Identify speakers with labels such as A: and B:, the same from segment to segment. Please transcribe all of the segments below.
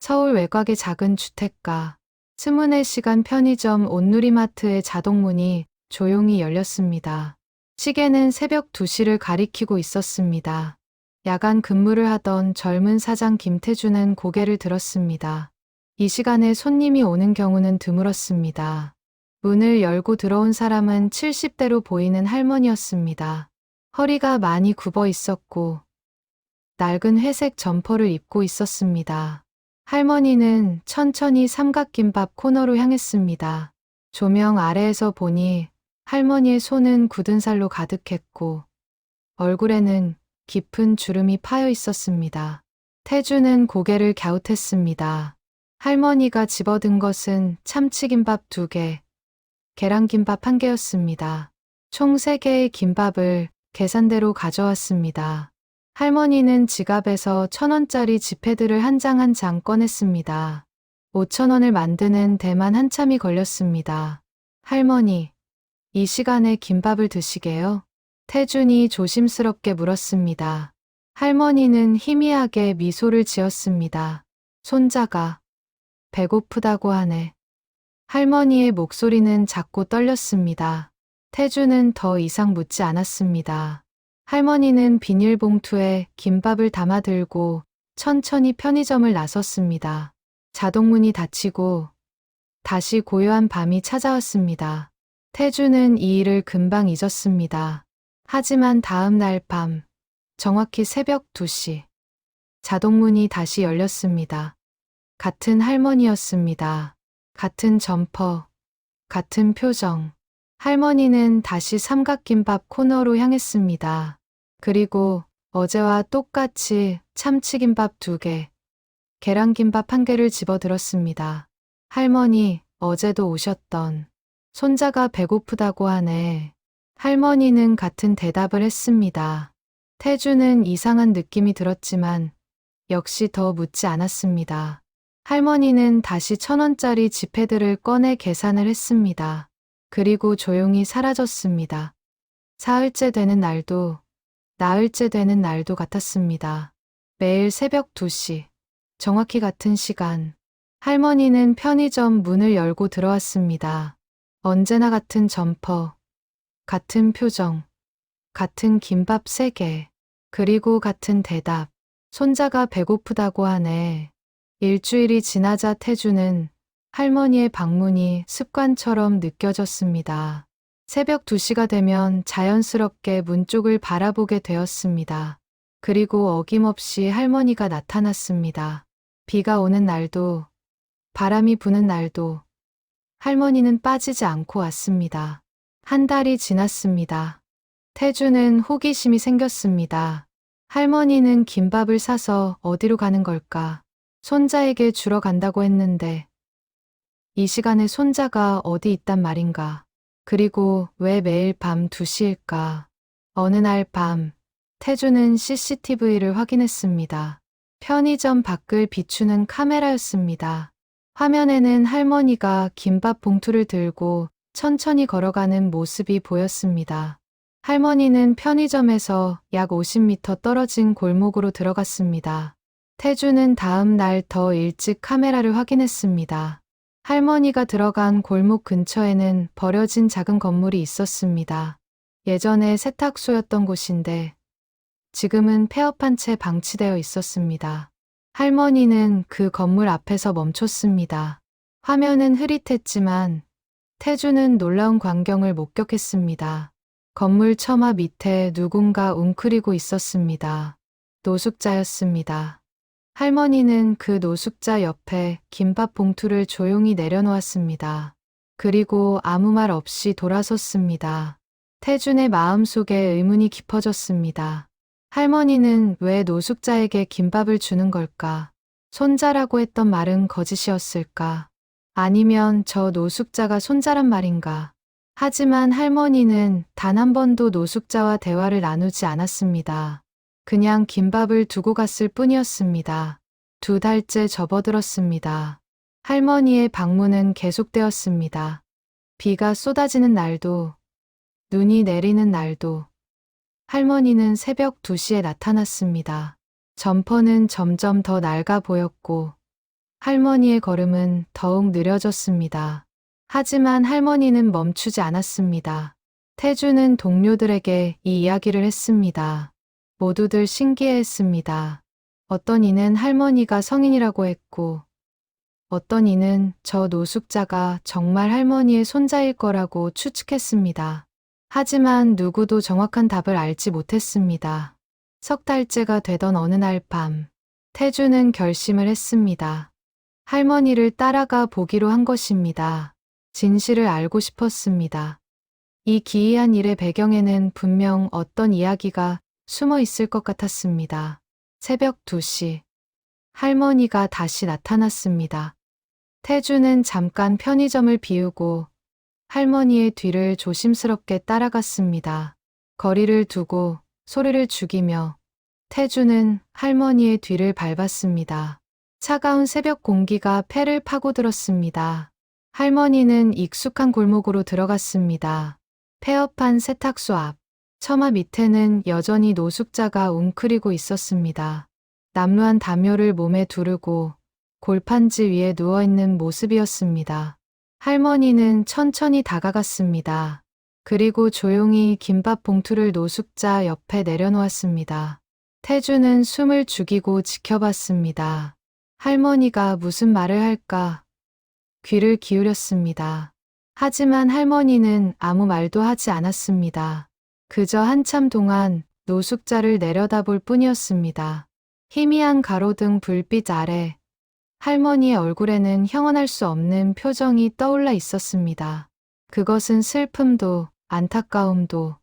A: 서울 외곽의 작은 주택가. 24시간 편의점 온누리마트의 자동문이 조용히 열렸습니다. 시계는 새벽 2시를 가리키고 있었습니다. 야간 근무를 하던 젊은 사장 김태준은 고개를 들었습니다. 이 시간에 손님이 오는 경우는 드물었습니다. 문을 열고 들어온 사람은 70대로 보이는 할머니였습니다. 허리가 많이 굽어 있었고 낡은 회색 점퍼를 입고 있었습니다. 할머니는 천천히 삼각김밥 코너로 향했습니다. 조명 아래에서 보니 할머니의 손은 굳은 살로 가득했고 얼굴에는 깊은 주름이 파여 있었습니다. 태주는 고개를 갸웃했습니다. 할머니가 집어든 것은 참치김밥 2개, 계란김밥 1개였습니다. 총 3개의 김밥을 계산대로 가져왔습니다. 할머니는 지갑에서 1,000원짜리 지폐들을 한 장 한 장 꺼냈습니다. 5,000원을 만드는 데만 한참이 걸렸습니다. 할머니, 이 시간에 김밥을 드시게요? 태준이 조심스럽게 물었습니다. 할머니는 희미하게 미소를 지었습니다. 손자가 배고프다고 하네. 할머니의 목소리는 작고 떨렸습니다. 태준은 더 이상 묻지 않았습니다. 할머니는 비닐봉투에 김밥을 담아 들고 천천히 편의점을 나섰습니다. 자동문이 닫히고 다시 고요한 밤이 찾아왔습니다. 태주는 이 일을 금방 잊었습니다. 하지만 다음 날 밤, 정확히 새벽 2시, 자동문이 다시 열렸습니다. 같은 할머니였습니다. 같은 점퍼, 같은 표정. 할머니는 다시 삼각김밥 코너로 향했습니다. 그리고 어제와 똑같이 참치김밥 2개, 계란김밥 1개를 집어들었습니다. 할머니, 어제도 오셨던 손자가 배고프다고 하네. 할머니는 같은 대답을 했습니다. 태주는 이상한 느낌이 들었지만 역시 더 묻지 않았습니다. 할머니는 다시 1,000원짜리 지폐들을 꺼내 계산을 했습니다. 그리고 조용히 사라졌습니다. 사흘째 되는 날도 나흘째 되는 날도 같았습니다. 매일 새벽 2시, 정확히 같은 시간, 할머니는 편의점 문을 열고 들어왔습니다. 언제나 같은 점퍼, 같은 표정, 같은 김밥 3개, 그리고 같은 대답. 손자가 배고프다고 하네. 일주일이 지나자 태주는 할머니의 방문이 습관처럼 느껴졌습니다. 새벽 2시가 되면 자연스럽게 문 쪽을 바라보게 되었습니다. 그리고 어김없이 할머니가 나타났습니다. 비가 오는 날도, 바람이 부는 날도 할머니는 빠지지 않고 왔습니다. 한 달이 지났습니다. 태주는 호기심이 생겼습니다. 할머니는 김밥을 사서 어디로 가는 걸까? 손자에게 주러 간다고 했는데 이 시간에 손자가 어디 있단 말인가? 그리고 왜 매일 밤 2시일까? 어느 날 밤, 태주는 CCTV를 확인했습니다. 편의점 밖을 비추는 카메라였습니다. 화면에는 할머니가 김밥 봉투를 들고 천천히 걸어가는 모습이 보였습니다. 할머니는 편의점에서 약 50m 떨어진 골목으로 들어갔습니다. 태주는 다음 날 더 일찍 카메라를 확인했습니다. 할머니가 들어간 골목 근처에는 버려진 작은 건물이 있었습니다. 예전에 세탁소였던 곳인데 지금은 폐업한 채 방치되어 있었습니다. 할머니는 그 건물 앞에서 멈췄습니다. 화면은 흐릿했지만 태주는 놀라운 광경을 목격했습니다. 건물 처마 밑에 누군가 웅크리고 있었습니다. 노숙자였습니다. 할머니는 그 노숙자 옆에 김밥 봉투를 조용히 내려놓았습니다. 그리고 아무 말 없이 돌아섰습니다. 태준의 마음속에 의문이 깊어졌습니다. 할머니는 왜 노숙자에게 김밥을 주는 걸까? 손자라고 했던 말은 거짓이었을까? 아니면 저 노숙자가 손자란 말인가? 하지만 할머니는 단 한 번도 노숙자와 대화를 나누지 않았습니다. 그냥 김밥을 두고 갔을 뿐이었습니다. 2달째 접어들었습니다. 할머니의 방문은 계속되었습니다. 비가 쏟아지는 날도, 눈이 내리는 날도, 할머니는 새벽 2시에 나타났습니다. 점퍼는 점점 더 낡아 보였고, 할머니의 걸음은 더욱 느려졌습니다. 하지만 할머니는 멈추지 않았습니다. 태주는 동료들에게 이 이야기를 했습니다. 모두들 신기해했습니다. 어떤 이는 할머니가 성인이라고 했고, 어떤 이는 저 노숙자가 정말 할머니의 손자일 거라고 추측했습니다. 하지만 누구도 정확한 답을 알지 못했습니다. 석 달째가 되던 어느 날 밤, 태주는 결심을 했습니다. 할머니를 따라가 보기로 한 것입니다. 진실을 알고 싶었습니다. 이 기이한 일의 배경에는 분명 어떤 이야기가 숨어 있을 것 같았습니다. 새벽 2시, 할머니가 다시 나타났습니다. 태주는 잠깐 편의점을 비우고 할머니의 뒤를 조심스럽게 따라갔습니다. 거리를 두고 소리를 죽이며 태주는 할머니의 뒤를 밟았습니다. 차가운 새벽 공기가 폐를 파고들었습니다. 할머니는 익숙한 골목으로 들어갔습니다. 폐업한 세탁소 앞, 처마 밑에는 여전히 노숙자가 웅크리고 있었습니다. 남루한 담요를 몸에 두르고 골판지 위에 누워있는 모습이었습니다. 할머니는 천천히 다가갔습니다. 그리고 조용히 김밥 봉투를 노숙자 옆에 내려놓았습니다. 태주는 숨을 죽이고 지켜봤습니다. 할머니가 무슨 말을 할까? 귀를 기울였습니다. 하지만 할머니는 아무 말도 하지 않았습니다. 그저 한참 동안 노숙자를 내려다볼 뿐이었습니다. 희미한 가로등 불빛 아래 할머니의 얼굴에는 형언할 수 없는 표정이 떠올라 있었습니다. 그것은 슬픔도 안타까움도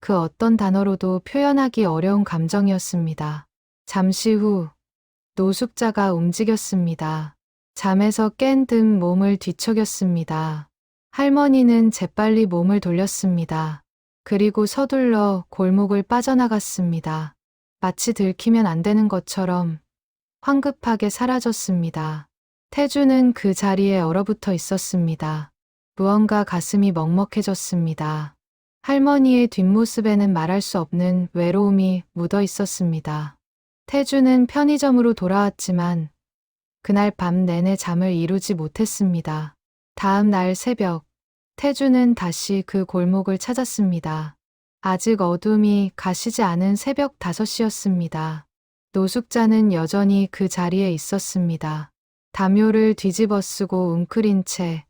A: 그 어떤 단어로도 표현하기 어려운 감정이었습니다. 잠시 후 노숙자가 움직였습니다. 잠에서 깬 듯 몸을 뒤척였습니다. 할머니는 재빨리 몸을 돌렸습니다. 그리고 서둘러 골목을 빠져나갔습니다. 마치 들키면 안 되는 것처럼 황급하게 사라졌습니다. 태주는 그 자리에 얼어붙어 있었습니다. 무언가 가슴이 먹먹해졌습니다. 할머니의 뒷모습에는 말할 수 없는 외로움이 묻어 있었습니다. 태주는 편의점으로 돌아왔지만 그날 밤 내내 잠을 이루지 못했습니다. 다음 날 새벽, 태주는 다시 그 골목을 찾았습니다. 아직 어둠이 가시지 않은 새벽 5시였습니다. 노숙자는 여전히 그 자리에 있었습니다. 담요를 뒤집어 쓰고 웅크린 채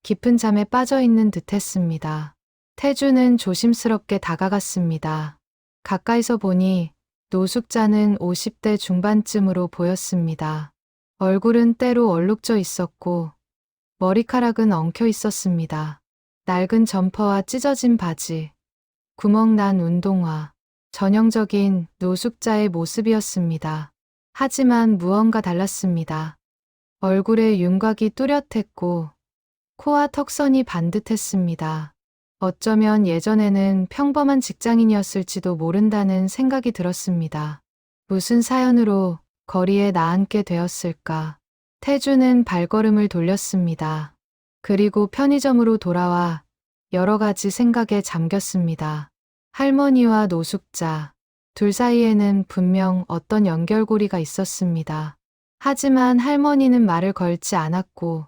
A: 깊은 잠에 빠져 있는 듯 했습니다. 태주는 조심스럽게 다가갔습니다. 가까이서 보니 노숙자는 50대 중반쯤으로 보였습니다. 얼굴은 때로 얼룩져 있었고 머리카락은 엉켜 있었습니다. 낡은 점퍼와 찢어진 바지, 구멍난 운동화, 전형적인 노숙자의 모습이었습니다. 하지만 무언가 달랐습니다. 얼굴의 윤곽이 뚜렷했고 코와 턱선이 반듯했습니다. 어쩌면 예전에는 평범한 직장인이었을지도 모른다는 생각이 들었습니다. 무슨 사연으로 거리에 나앉게 되었을까? 태주는 발걸음을 돌렸습니다. 그리고 편의점으로 돌아와 여러 가지 생각에 잠겼습니다. 할머니와 노숙자, 둘 사이에는 분명 어떤 연결고리가 있었습니다. 하지만 할머니는 말을 걸지 않았고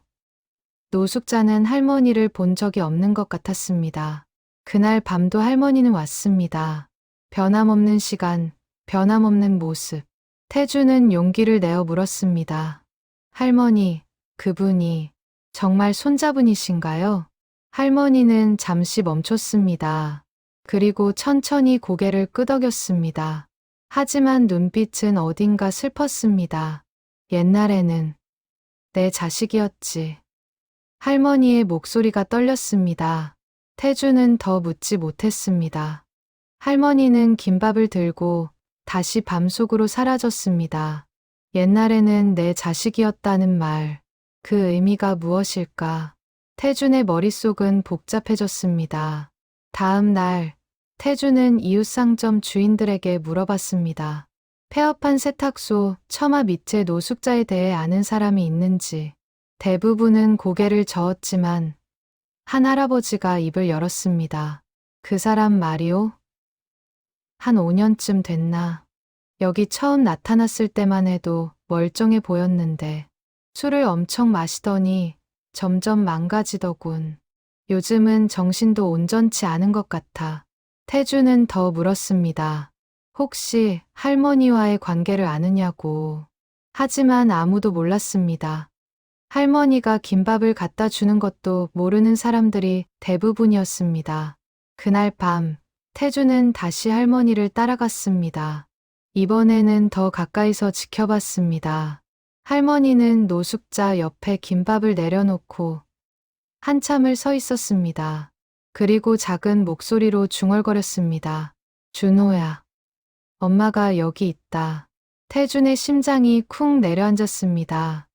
A: 노숙자는 할머니를 본 적이 없는 것 같았습니다. 그날 밤도 할머니는 왔습니다. 변함없는 시간, 변함없는 모습. 태주는 용기를 내어 물었습니다. 할머니, 그분이 정말 손자분이신가요? 할머니는 잠시 멈췄습니다. 그리고 천천히 고개를 끄덕였습니다. 하지만 눈빛은 어딘가 슬펐습니다. 옛날에는 내 자식이었지. 할머니의 목소리가 떨렸습니다. 태주는 더 묻지 못했습니다. 할머니는 김밥을 들고 다시 밤속으로 사라졌습니다. 옛날에는 내 자식이었다는 말, 그 의미가 무엇일까? 태준의 머릿속은 복잡해졌습니다. 다음 날, 태준은 이웃상점 주인들에게 물어봤습니다. 폐업한 세탁소 처마 밑에 노숙자에 대해 아는 사람이 있는지. 대부분은 고개를 저었지만 한 할아버지가 입을 열었습니다. 그 사람 말이오? 한 5년쯤 됐나. 여기 처음 나타났을 때만 해도 멀쩡해 보였는데 술을 엄청 마시더니 점점 망가지더군. 요즘은 정신도 온전치 않은 것 같아. 태주는 더 물었습니다. 혹시 할머니와의 관계를 아느냐고. 하지만 아무도 몰랐습니다. 할머니가 김밥을 갖다 주는 것도 모르는 사람들이 대부분이었습니다. 그날 밤, 태주는 다시 할머니를 따라갔습니다. 이번에는 더 가까이서 지켜봤습니다. 할머니는 노숙자 옆에 김밥을 내려놓고 한참을 서 있었습니다. 그리고 작은 목소리로 중얼거렸습니다. 준호야. 엄마가 여기 있다. 태준의 심장이 쿵 내려앉았습니다.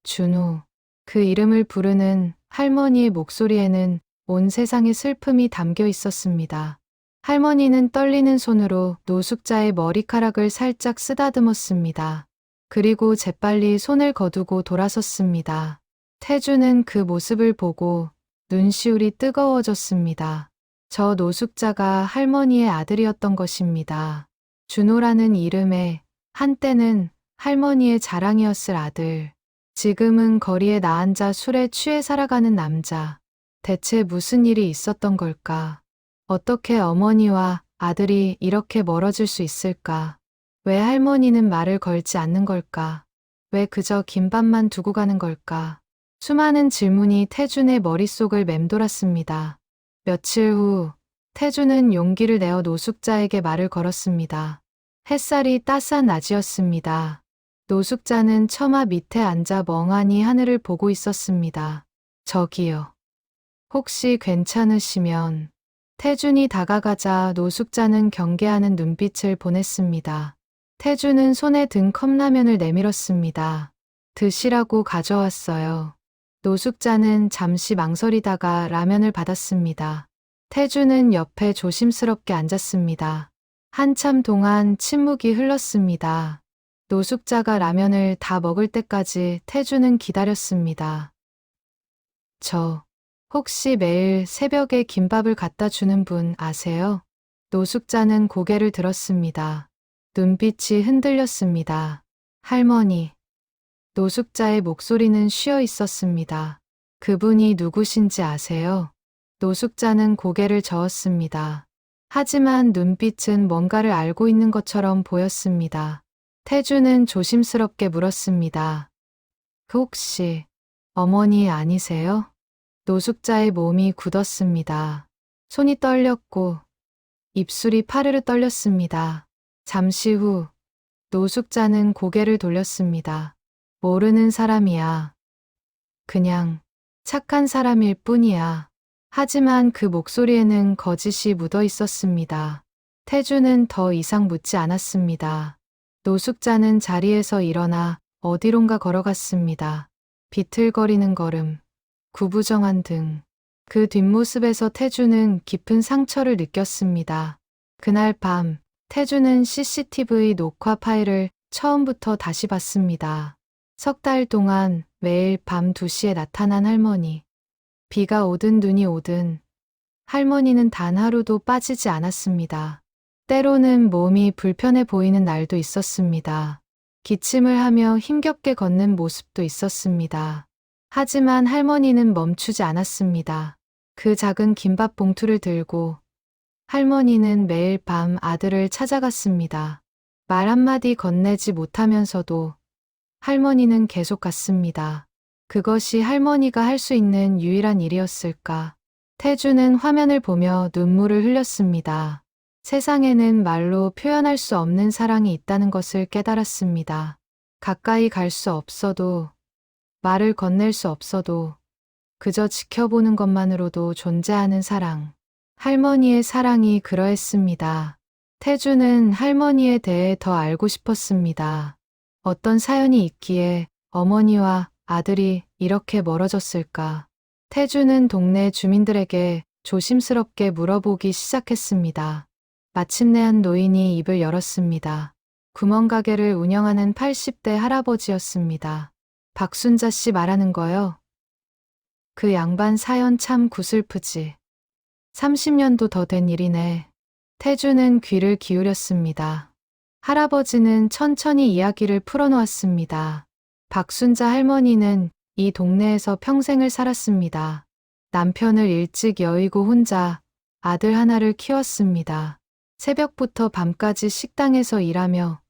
A: 준호. 그 이름을 부르는 할머니의 목소리에는 온 세상의 슬픔이 담겨 있었습니다. 할머니는 떨리는 손으로 노숙자의 머리카락을 살짝 쓰다듬었습니다. 그리고 재빨리 손을 거두고 돌아섰습니다. 태주는 그 모습을 보고 눈시울이 뜨거워졌습니다. 저 노숙자가 할머니의 아들이었던 것입니다. 준호라는 이름에 한때는 할머니의 자랑이었을 아들. 지금은 거리에 나앉아 술에 취해 살아가는 남자. 대체 무슨 일이 있었던 걸까? 어떻게 어머니와 아들이 이렇게 멀어질 수 있을까? 왜 할머니는 말을 걸지 않는 걸까? 왜 그저 김밥만 두고 가는 걸까? 수많은 질문이 태준의 머릿속을 맴돌았습니다. 며칠 후, 태준은 용기를 내어 노숙자에게 말을 걸었습니다. 햇살이 따스한 낮이었습니다. 노숙자는 처마 밑에 앉아 멍하니 하늘을 보고 있었습니다. 저기요. 혹시 괜찮으시면. 태준이 다가가자 노숙자는 경계하는 눈빛을 보냈습니다. 태준은 손에 든 컵라면을 내밀었습니다. 드시라고 가져왔어요. 노숙자는 잠시 망설이다가 라면을 받았습니다. 태준은 옆에 조심스럽게 앉았습니다. 한참 동안 침묵이 흘렀습니다. 노숙자가 라면을 다 먹을 때까지 태준은 기다렸습니다. 저, 혹시 매일 새벽에 김밥을 갖다 주는 분 아세요? 노숙자는 고개를 들었습니다. 눈빛이 흔들렸습니다. 할머니. 노숙자의 목소리는 쉬어 있었습니다. 그분이 누구신지 아세요? 노숙자는 고개를 저었습니다. 하지만 눈빛은 뭔가를 알고 있는 것처럼 보였습니다. 태주는 조심스럽게 물었습니다. 혹시 어머니 아니세요? 노숙자의 몸이 굳었습니다. 손이 떨렸고 입술이 파르르 떨렸습니다. 잠시 후 노숙자는 고개를 돌렸습니다. 모르는 사람이야. 그냥 착한 사람일 뿐이야. 하지만 그 목소리에는 거짓이 묻어 있었습니다. 태주는 더 이상 묻지 않았습니다. 노숙자는 자리에서 일어나 어디론가 걸어갔습니다. 비틀거리는 걸음, 구부정한 등. 그 뒷모습에서 태주는 깊은 상처를 느꼈습니다. 그날 밤, 태주는 CCTV 녹화 파일을 처음부터 다시 봤습니다. 석 달 동안 매일 밤 2시에 나타난 할머니. 비가 오든 눈이 오든 할머니는 단 하루도 빠지지 않았습니다. 때로는 몸이 불편해 보이는 날도 있었습니다. 기침을 하며 힘겹게 걷는 모습도 있었습니다. 하지만 할머니는 멈추지 않았습니다. 그 작은 김밥 봉투를 들고 할머니는 매일 밤 아들을 찾아갔습니다. 말 한마디 건네지 못하면서도 할머니는 계속 갔습니다. 그것이 할머니가 할 수 있는 유일한 일이었을까? 태주는 화면을 보며 눈물을 흘렸습니다. 세상에는 말로 표현할 수 없는 사랑이 있다는 것을 깨달았습니다. 가까이 갈 수 없어도, 말을 건넬 수 없어도, 그저 지켜보는 것만으로도 존재하는 사랑. 할머니의 사랑이 그러했습니다. 태주는 할머니에 대해 더 알고 싶었습니다. 어떤 사연이 있기에 어머니와 아들이 이렇게 멀어졌을까? 태주는 동네 주민들에게 조심스럽게 물어보기 시작했습니다. 마침내 한 노인이 입을 열었습니다. 구멍가게를 운영하는 80대 할아버지였습니다. 박순자 씨 말하는 거요? 그 양반 사연 참 구슬프지. 30년도 더 된 일이네. 태주는 귀를 기울였습니다. 할아버지는 천천히 이야기를 풀어놓았습니다. 박순자 할머니는 이 동네에서 평생을 살았습니다. 남편을 일찍 여의고 혼자 아들 하나를 키웠습니다. 새벽부터 밤까지 식당에서 일하며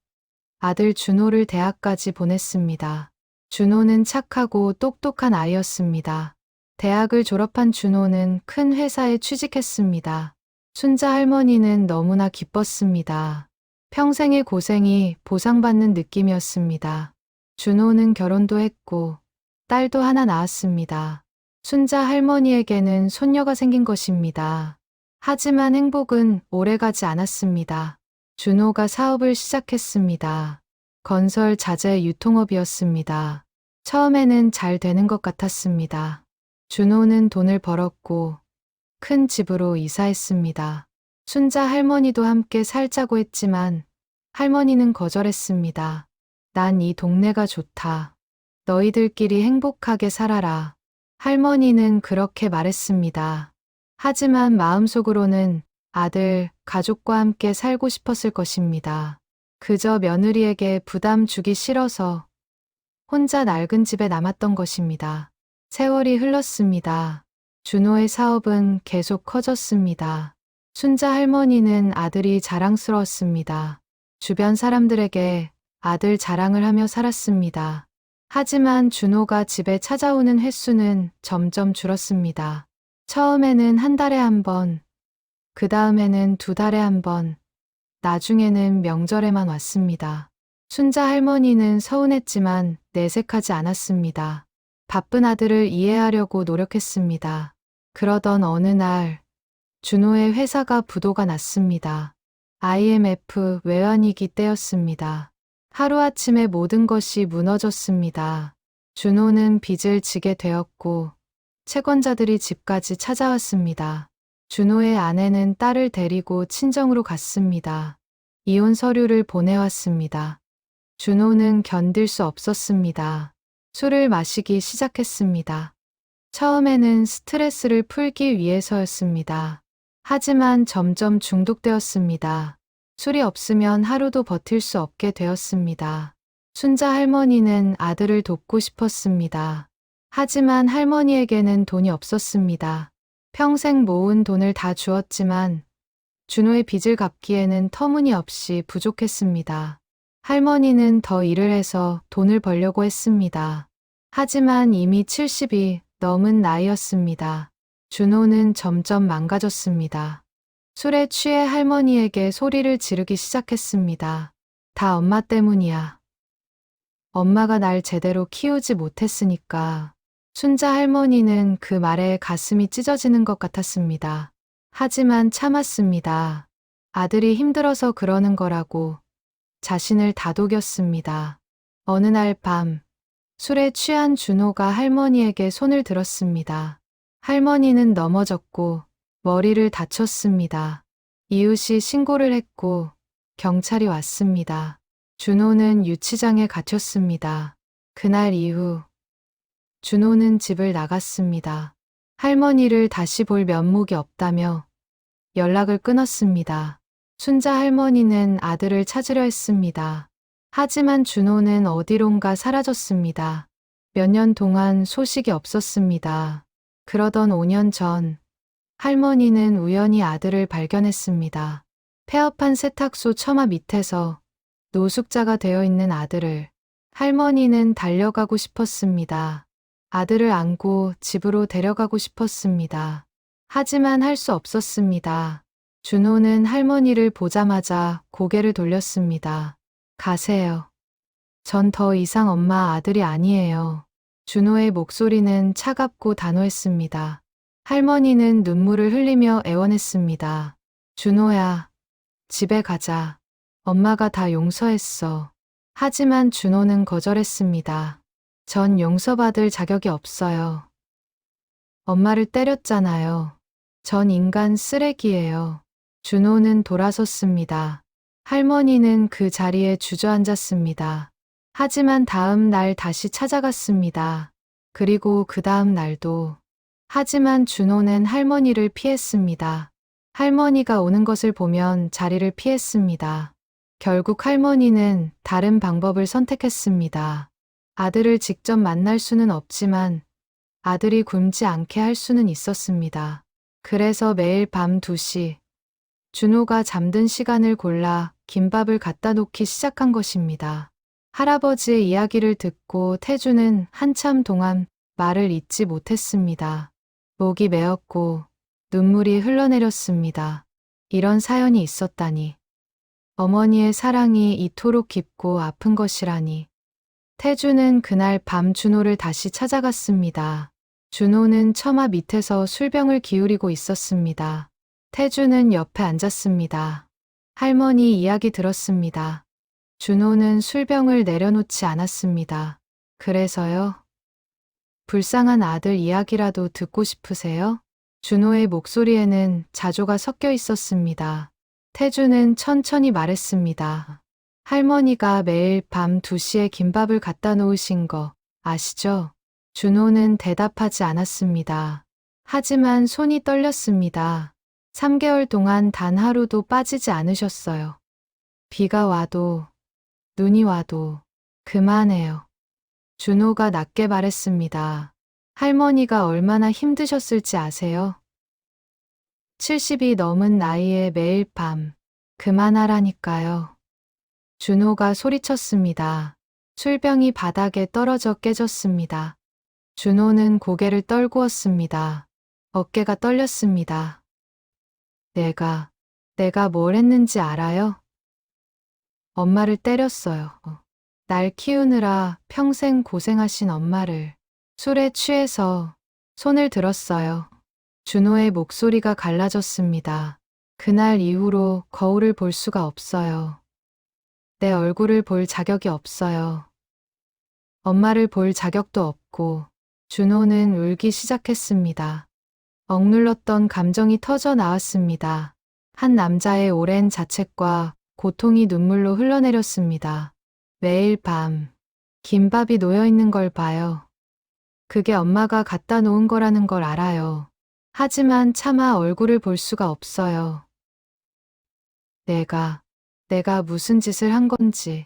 A: 아들 준호를 대학까지 보냈습니다. 준호는 착하고 똑똑한 아이였습니다. 대학을 졸업한 준호는 큰 회사에 취직했습니다. 순자 할머니는 너무나 기뻤습니다. 평생의 고생이 보상받는 느낌이었습니다. 준호는 결혼도 했고 딸도 하나 낳았습니다. 순자 할머니에게는 손녀가 생긴 것입니다. 하지만 행복은 오래가지 않았습니다. 준호가 사업을 시작했습니다. 건설 자재 유통업이었습니다. 처음에는 잘 되는 것 같았습니다. 준호는 돈을 벌었고 큰 집으로 이사했습니다. 순자 할머니도 함께 살자고 했지만 할머니는 거절했습니다. 난 이 동네가 좋다. 너희들끼리 행복하게 살아라. 할머니는 그렇게 말했습니다. 하지만 마음속으로는 아들, 가족과 함께 살고 싶었을 것입니다. 그저 며느리에게 부담 주기 싫어서 혼자 낡은 집에 남았던 것입니다. 세월이 흘렀습니다. 준호의 사업은 계속 커졌습니다. 순자 할머니는 아들이 자랑스러웠습니다. 주변 사람들에게 아들 자랑을 하며 살았습니다. 하지만 준호가 집에 찾아오는 횟수는 점점 줄었습니다. 처음에는 한 달에 한 번, 그 다음에는 2달에 한 번, 나중에는 명절에만 왔습니다. 순자 할머니는 서운했지만 내색하지 않았습니다. 바쁜 아들을 이해하려고 노력했습니다. 그러던 어느 날 준호의 회사가 부도가 났습니다. IMF 외환위기 때였습니다. 하루아침에 모든 것이 무너졌습니다. 준호는 빚을 지게 되었고 채권자들이 집까지 찾아왔습니다. 준호의 아내는 딸을 데리고 친정으로 갔습니다. 이혼 서류를 보내왔습니다. 준호는 견딜 수 없었습니다. 술을 마시기 시작했습니다. 처음에는 스트레스를 풀기 위해서였습니다. 하지만 점점 중독되었습니다. 술이 없으면 하루도 버틸 수 없게 되었습니다. 순자 할머니는 아들을 돕고 싶었습니다. 하지만 할머니에게는 돈이 없었습니다. 평생 모은 돈을 다 주었지만 준호의 빚을 갚기에는 터무니없이 부족했습니다. 할머니는 더 일을 해서 돈을 벌려고 했습니다. 하지만 이미 70이 넘은 나이였습니다. 준호는 점점 망가졌습니다. 술에 취해 할머니에게 소리를 지르기 시작했습니다. 다 엄마 때문이야. 엄마가 날 제대로 키우지 못했으니까. 순자 할머니는 그 말에 가슴이 찢어지는 것 같았습니다. 하지만 참았습니다. 아들이 힘들어서 그러는 거라고 자신을 다독였습니다. 어느 날 밤, 술에 취한 준호가 할머니에게 손을 들었습니다. 할머니는 넘어졌고 머리를 다쳤습니다. 이웃이 신고를 했고 경찰이 왔습니다. 준호는 유치장에 갇혔습니다. 그날 이후 준호는 집을 나갔습니다. 할머니를 다시 볼 면목이 없다며 연락을 끊었습니다. 순자 할머니는 아들을 찾으려 했습니다. 하지만 준호는 어디론가 사라졌습니다. 몇 년 동안 소식이 없었습니다. 그러던 5년 전 할머니는 우연히 아들을 발견했습니다. 폐업한 세탁소 처마 밑에서 노숙자가 되어 있는 아들을. 할머니는 달려가고 싶었습니다. 아들을 안고 집으로 데려가고 싶었습니다. 하지만 할 수 없었습니다. 준호는 할머니를 보자마자 고개를 돌렸습니다. 가세요. 전 더 이상 엄마 아들이 아니에요. 준호의 목소리는 차갑고 단호했습니다. 할머니는 눈물을 흘리며 애원했습니다. 준호야, 집에 가자. 엄마가 다 용서했어. 하지만 준호는 거절했습니다. 전 용서받을 자격이 없어요. 엄마를 때렸잖아요. 전 인간 쓰레기예요. 준호는 돌아섰습니다. 할머니는 그 자리에 주저앉았습니다. 하지만 다음 날 다시 찾아갔습니다. 그리고 그 다음 날도. 하지만 준호는 할머니를 피했습니다. 할머니가 오는 것을 보면 자리를 피했습니다. 결국 할머니는 다른 방법을 선택했습니다. 아들을 직접 만날 수는 없지만 아들이 굶지 않게 할 수는 있었습니다. 그래서 매일 밤 2시 준호가 잠든 시간을 골라 김밥을 갖다 놓기 시작한 것입니다. 할아버지의 이야기를 듣고 태주는 한참 동안 말을 잇지 못했습니다. 목이 메었고 눈물이 흘러내렸습니다. 이런 사연이 있었다니. 어머니의 사랑이 이토록 깊고 아픈 것이라니. 태주는 그날 밤 준호를 다시 찾아갔습니다. 준호는 처마 밑에서 술병을 기울이고 있었습니다. 태주는 옆에 앉았습니다. 할머니 이야기 들었습니다. 준호는 술병을 내려놓지 않았습니다. 그래서요? 불쌍한 아들 이야기라도 듣고 싶으세요? 준호의 목소리에는 자조가 섞여 있었습니다. 태주는 천천히 말했습니다. 할머니가 매일 밤 2시에 김밥을 갖다 놓으신 거 아시죠? 준호는 대답하지 않았습니다. 하지만 손이 떨렸습니다. 3개월 동안 단 하루도 빠지지 않으셨어요. 비가 와도 눈이 와도 그만해요. 준호가 낮게 말했습니다. 할머니가 얼마나 힘드셨을지 아세요? 70이 넘은 나이에 매일 밤 그만하라니까요. 준호가 소리쳤습니다. 술병이 바닥에 떨어져 깨졌습니다. 준호는 고개를 떨구었습니다. 어깨가 떨렸습니다. 내가 뭘 했는지 알아요? 엄마를 때렸어요. 날 키우느라 평생 고생하신 엄마를 술에 취해서 손을 들었어요. 준호의 목소리가 갈라졌습니다. 그날 이후로 거울을 볼 수가 없어요. 내 얼굴을 볼 자격이 없어요. 엄마를 볼 자격도 없고 준호는 울기 시작했습니다. 억눌렀던 감정이 터져 나왔습니다. 한 남자의 오랜 자책과 고통이 눈물로 흘러내렸습니다. 매일 밤 김밥이 놓여 있는 걸 봐요. 그게 엄마가 갖다 놓은 거라는 걸 알아요. 하지만 차마 얼굴을 볼 수가 없어요. 내가 무슨 짓을 한 건지.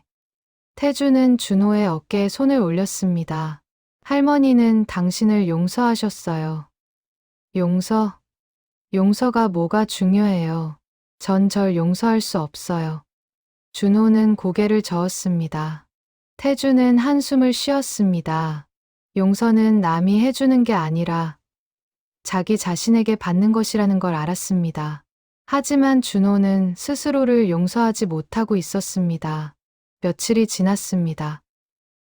A: 태주는 준호의 어깨에 손을 올렸습니다. 할머니는 당신을 용서하셨어요. 용서가 뭐가 중요해요. 전 절 용서할 수 없어요. 준호는 고개를 저었습니다. 태주는 한숨을 쉬었습니다. 용서는 남이 해주는 게 아니라 자기 자신에게 받는 것이라는 걸 알았습니다. 하지만 준호는 스스로를 용서하지 못하고 있었습니다. 며칠이 지났습니다.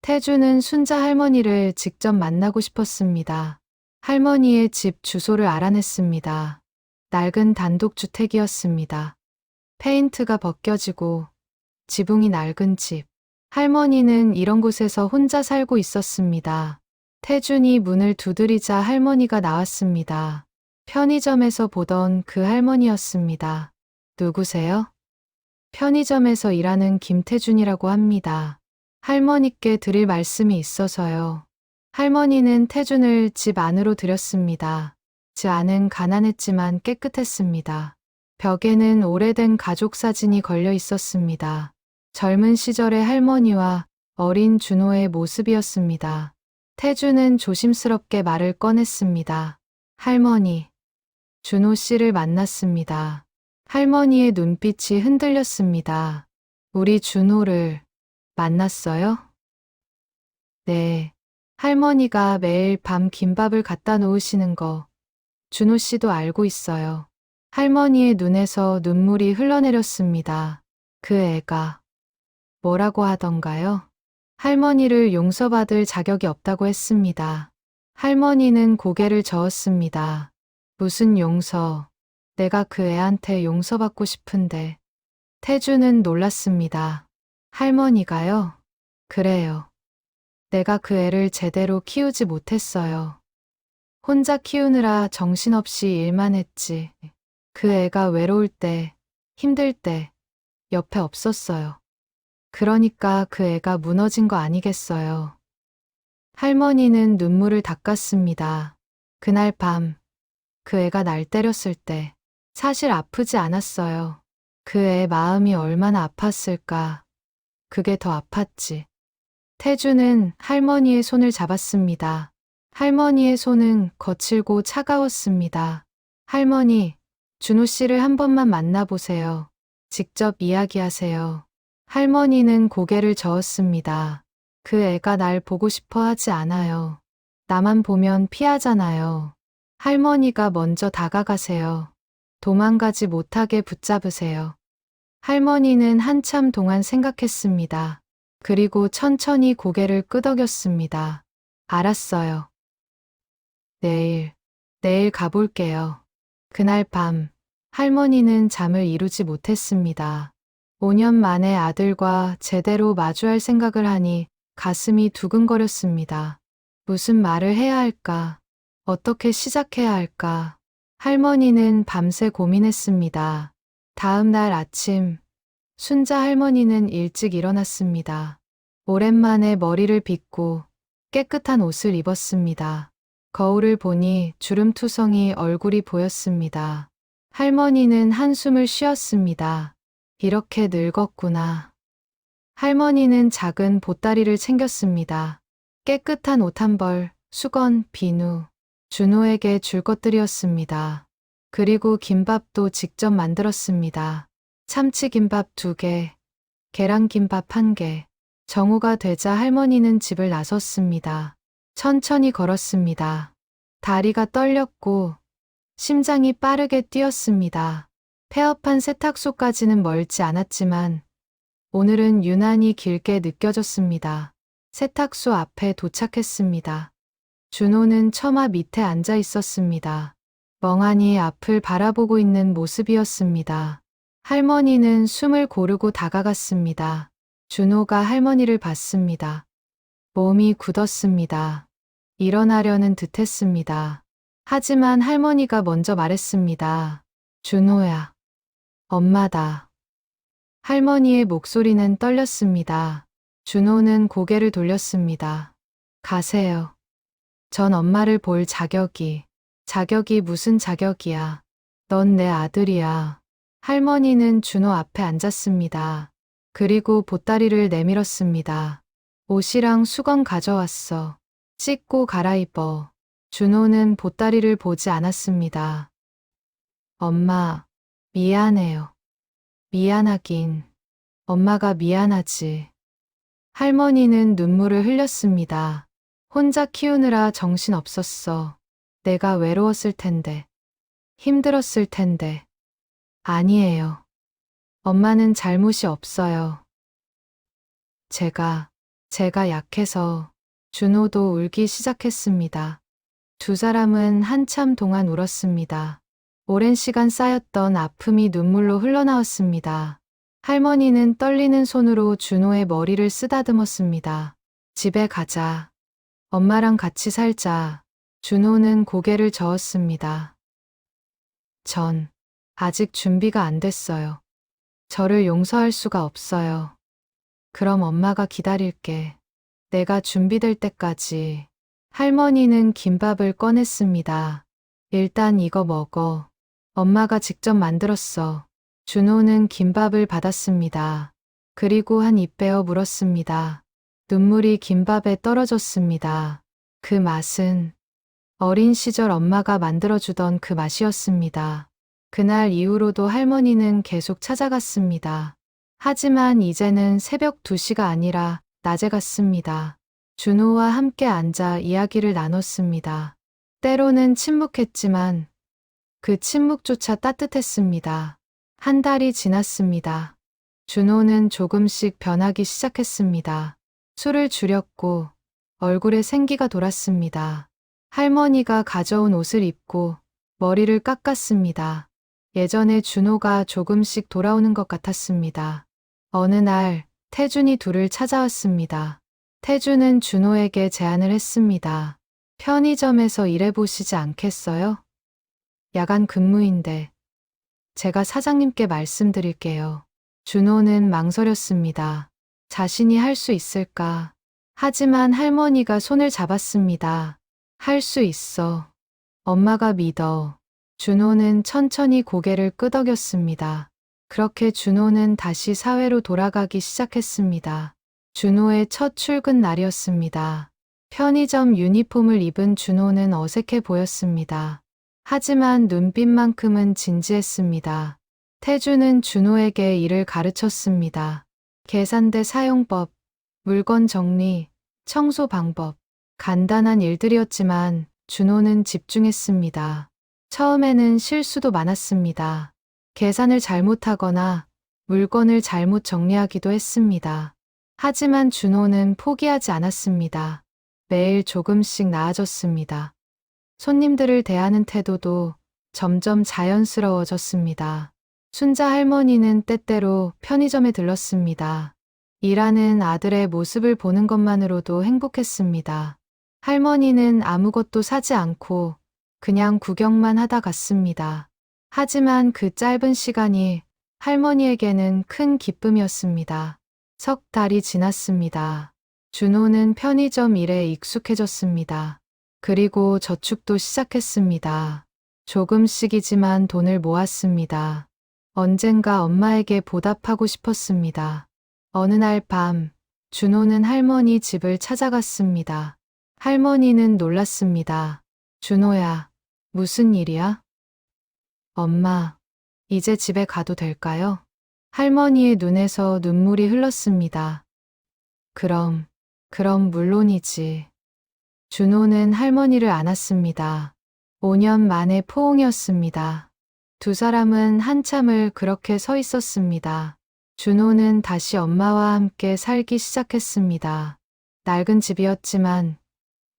A: 태주는 순자 할머니를 직접 만나고 싶었습니다. 할머니의 집 주소를 알아냈습니다. 낡은 단독주택이었습니다. 페인트가 벗겨지고 지붕이 낡은 집. 할머니는 이런 곳에서 혼자 살고 있었습니다. 태준이 문을 두드리자 할머니가 나왔습니다. 편의점에서 보던 그 할머니였습니다. 누구세요? 편의점에서 일하는 김태준이라고 합니다. 할머니께 드릴 말씀이 있어서요. 할머니는 태준을 집 안으로 들였습니다. 집 안은 가난했지만 깨끗했습니다. 벽에는 오래된 가족 사진이 걸려 있었습니다. 젊은 시절의 할머니와 어린 준호의 모습이었습니다. 태주는 조심스럽게 말을 꺼냈습니다. 할머니, 준호 씨를 만났습니다. 할머니의 눈빛이 흔들렸습니다. 우리 준호를 만났어요? 네. 할머니가 매일 밤 김밥을 갖다 놓으시는 거 준호 씨도 알고 있어요. 할머니의 눈에서 눈물이 흘러내렸습니다. 그 애가 뭐라고 하던가요? 할머니를 용서받을 자격이 없다고 했습니다. 할머니는 고개를 저었습니다. 무슨 용서? 내가 그 애한테 용서받고 싶은데. 태주는 놀랐습니다. 할머니가요? 그래요. 내가 그 애를 제대로 키우지 못했어요. 혼자 키우느라 정신없이 일만 했지. 그 애가 외로울 때, 힘들 때 옆에 없었어요. 그러니까 그 애가 무너진 거 아니겠어요. 할머니는 눈물을 닦았습니다. 그날 밤, 그 애가 날 때렸을 때 사실 아프지 않았어요. 그 애 마음이 얼마나 아팠을까. 그게 더 아팠지. 태주는 할머니의 손을 잡았습니다. 할머니의 손은 거칠고 차가웠습니다. 할머니, 준호 씨를 한 번만 만나보세요. 직접 이야기하세요. 할머니는 고개를 저었습니다. 그 애가 날 보고 싶어 하지 않아요. 나만 보면 피하잖아요. 할머니가 먼저 다가가세요. 도망가지 못하게 붙잡으세요. 할머니는 한참 동안 생각했습니다. 그리고 천천히 고개를 끄덕였습니다. 알았어요. 내일 가볼게요. 그날 밤, 할머니는 잠을 이루지 못했습니다. 5년 만에 아들과 제대로 마주할 생각을 하니 가슴이 두근거렸습니다. 무슨 말을 해야 할까? 어떻게 시작해야 할까? 할머니는 밤새 고민했습니다. 다음 날 아침, 순자 할머니는 일찍 일어났습니다. 오랜만에 머리를 빗고 깨끗한 옷을 입었습니다. 거울을 보니 주름투성이 얼굴이 보였습니다. 할머니는 한숨을 쉬었습니다. 이렇게 늙었구나. 할머니는 작은 보따리를 챙겼습니다. 깨끗한 옷 한 벌, 수건, 비누, 준호에게 줄 것들이었습니다. 그리고 김밥도 직접 만들었습니다. 참치김밥 2개, 계란김밥 1개. 정오가 되자 할머니는 집을 나섰습니다. 천천히 걸었습니다. 다리가 떨렸고 심장이 빠르게 뛰었습니다. 폐업한 세탁소까지는 멀지 않았지만 오늘은 유난히 길게 느껴졌습니다. 세탁소 앞에 도착했습니다. 준호는 처마 밑에 앉아 있었습니다. 멍하니 앞을 바라보고 있는 모습이었습니다. 할머니는 숨을 고르고 다가갔습니다. 준호가 할머니를 봤습니다. 몸이 굳었습니다. 일어나려는 듯했습니다. 하지만 할머니가 먼저 말했습니다. 준호야, 엄마다. 할머니의 목소리는 떨렸습니다. 준호는 고개를 돌렸습니다. 가세요. 전 엄마를 볼 자격이 무슨 자격이야. 넌 내 아들이야. 할머니는 준호 앞에 앉았습니다. 그리고 보따리를 내밀었습니다. 옷이랑 수건 가져왔어. 씻고 갈아입어. 준호는 보따리를 보지 않았습니다. 엄마, 미안해요. 미안하긴. 엄마가 미안하지. 할머니는 눈물을 흘렸습니다. 혼자 키우느라 정신 없었어. 내가 외로웠을 텐데. 힘들었을 텐데. 아니에요. 엄마는 잘못이 없어요. 제가 약해서. 준호도 울기 시작했습니다. 두 사람은 한참 동안 울었습니다. 오랜 시간 쌓였던 아픔이 눈물로 흘러나왔습니다. 할머니는 떨리는 손으로 준호의 머리를 쓰다듬었습니다. 집에 가자. 엄마랑 같이 살자. 준호는 고개를 저었습니다. 전 아직 준비가 안 됐어요. 저를 용서할 수가 없어요. 그럼 엄마가 기다릴게. 내가 준비될 때까지. 할머니는 김밥을 꺼냈습니다. 일단 이거 먹어. 엄마가 직접 만들었어. 준호는 김밥을 받았습니다. 그리고 한 입 베어 물었습니다. 눈물이 김밥에 떨어졌습니다. 그 맛은 어린 시절 엄마가 만들어주던 그 맛이었습니다. 그날 이후로도 할머니는 계속 찾아갔습니다. 하지만 이제는 새벽 2시가 아니라 낮에 갔습니다. 준호와 함께 앉아 이야기를 나눴습니다. 때로는 침묵했지만 그 침묵조차 따뜻했습니다. 한 달이 지났습니다. 준호는 조금씩 변하기 시작했습니다. 술을 줄였고 얼굴에 생기가 돌았습니다. 할머니가 가져온 옷을 입고 머리를 깎았습니다. 예전에 준호가 조금씩 돌아오는 것 같았습니다. 어느 날 태준이 둘을 찾아왔습니다. 태준은 준호에게 제안을 했습니다. 편의점에서 일해보시지 않겠어요? 야간 근무인데. 제가 사장님께 말씀드릴게요. 준호는 망설였습니다. 자신이 할 수 있을까? 하지만 할머니가 손을 잡았습니다. 할 수 있어. 엄마가 믿어. 준호는 천천히 고개를 끄덕였습니다. 그렇게 준호는 다시 사회로 돌아가기 시작했습니다. 준호의 첫 출근 날이었습니다. 편의점 유니폼을 입은 준호는 어색해 보였습니다. 하지만 눈빛만큼은 진지했습니다. 태주는 준호에게 일을 가르쳤습니다. 계산대 사용법, 물건 정리, 청소 방법, 간단한 일들이었지만 준호는 집중했습니다. 처음에는 실수도 많았습니다. 계산을 잘못하거나 물건을 잘못 정리하기도 했습니다. 하지만 준호는 포기하지 않았습니다. 매일 조금씩 나아졌습니다. 손님들을 대하는 태도도 점점 자연스러워졌습니다. 순자 할머니는 때때로 편의점에 들렀습니다. 일하는 아들의 모습을 보는 것만으로도 행복했습니다. 할머니는 아무것도 사지 않고 그냥 구경만 하다 갔습니다. 하지만 그 짧은 시간이 할머니에게는 큰 기쁨이었습니다. 석 달이 지났습니다. 준호는 편의점 일에 익숙해졌습니다. 그리고 저축도 시작했습니다. 조금씩이지만 돈을 모았습니다. 언젠가 엄마에게 보답하고 싶었습니다. 어느 날 밤, 준호는 할머니 집을 찾아갔습니다. 할머니는 놀랐습니다. 준호야, 무슨 일이야? 엄마, 이제 집에 가도 될까요? 할머니의 눈에서 눈물이 흘렀습니다. 그럼 물론이지. 준호는 할머니를 안았습니다. 5년 만에 포옹이었습니다. 두 사람은 한참을 그렇게 서 있었습니다. 준호는 다시 엄마와 함께 살기 시작했습니다. 낡은 집이었지만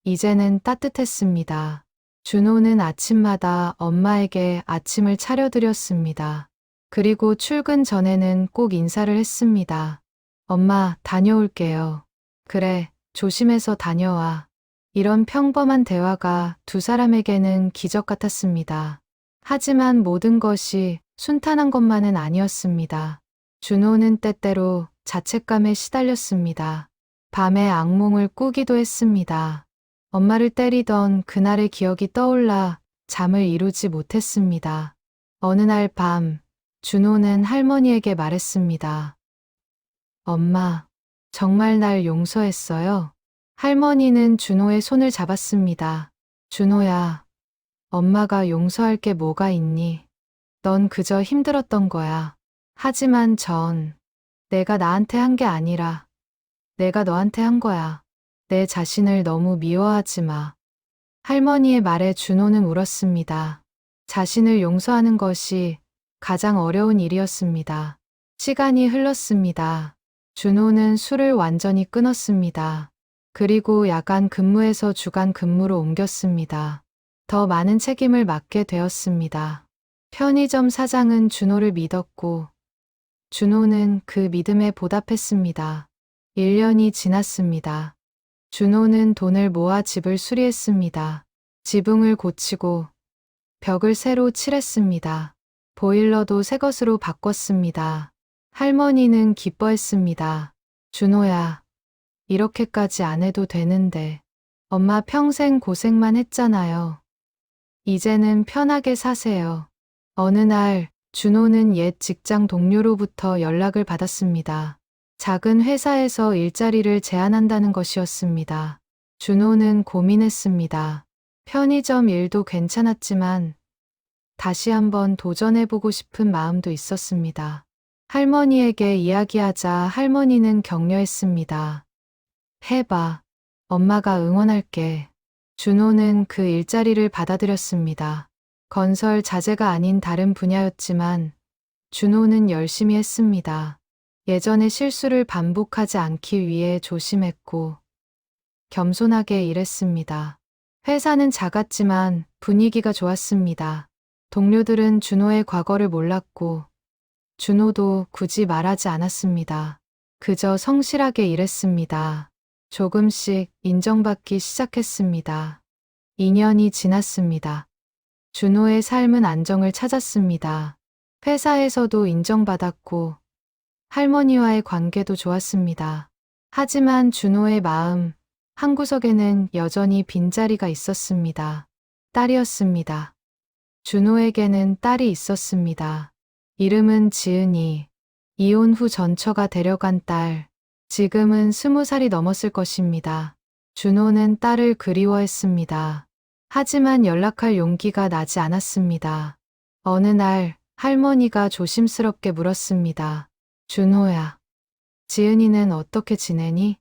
A: 이제는 따뜻했습니다. 준호는 아침마다 엄마에게 아침을 차려드렸습니다. 그리고 출근 전에는 꼭 인사를 했습니다. 엄마, 다녀올게요. 그래, 조심해서 다녀와. 이런 평범한 대화가 두 사람에게는 기적 같았습니다. 하지만 모든 것이 순탄한 것만은 아니었습니다. 준호는 때때로 자책감에 시달렸습니다. 밤에 악몽을 꾸기도 했습니다. 엄마를 때리던 그날의 기억이 떠올라 잠을 이루지 못했습니다. 어느 날 밤, 준호는 할머니에게 말했습니다. 엄마, 정말 날 용서했어요? 할머니는 준호의 손을 잡았습니다. 준호야, 엄마가 용서할 게 뭐가 있니? 넌 그저 힘들었던 거야. 하지만 내가 나한테 한 게 아니라 내가 너한테 한 거야. 내 자신을 너무 미워하지 마. 할머니의 말에 준호는 울었습니다. 자신을 용서하는 것이 가장 어려운 일이었습니다. 시간이 흘렀습니다. 준호는 술을 완전히 끊었습니다. 그리고 야간 근무에서 주간 근무로 옮겼습니다. 더 많은 책임을 맡게 되었습니다. 편의점 사장은 준호를 믿었고 준호는 그 믿음에 보답했습니다. 1년이 지났습니다. 준호는 돈을 모아 집을 수리했습니다. 지붕을 고치고 벽을 새로 칠했습니다. 보일러도 새 것으로 바꿨습니다. 할머니는 기뻐했습니다. 준호야, 이렇게까지 안 해도 되는데. 엄마 평생 고생만 했잖아요. 이제는 편하게 사세요. 어느 날 준호는 옛 직장 동료로부터 연락을 받았습니다. 작은 회사에서 일자리를 제안한다는 것이었습니다. 준호는 고민했습니다. 편의점 일도 괜찮았지만 다시 한번 도전해보고 싶은 마음도 있었습니다. 할머니에게 이야기하자 할머니는 격려했습니다. 해봐. 엄마가 응원할게. 준호는 그 일자리를 받아들였습니다. 건설 자재가 아닌 다른 분야였지만 준호는 열심히 했습니다. 예전의 실수를 반복하지 않기 위해 조심했고 겸손하게 일했습니다. 회사는 작았지만 분위기가 좋았습니다. 동료들은 준호의 과거를 몰랐고 준호도 굳이 말하지 않았습니다. 그저 성실하게 일했습니다. 조금씩 인정받기 시작했습니다. 2년이 지났습니다. 준호의 삶은 안정을 찾았습니다. 회사에서도 인정받았고 할머니와의 관계도 좋았습니다. 하지만 준호의 마음 한구석에는 여전히 빈자리가 있었습니다. 딸이었습니다. 준호에게는 딸이 있었습니다. 이름은 지은이. 이혼 후 전처가 데려간 딸. 지금은 20살이 넘었을 것입니다. 준호는 딸을 그리워했습니다. 하지만 연락할 용기가 나지 않았습니다. 어느 날 할머니가 조심스럽게 물었습니다. 준호야, 지은이는 어떻게 지내니?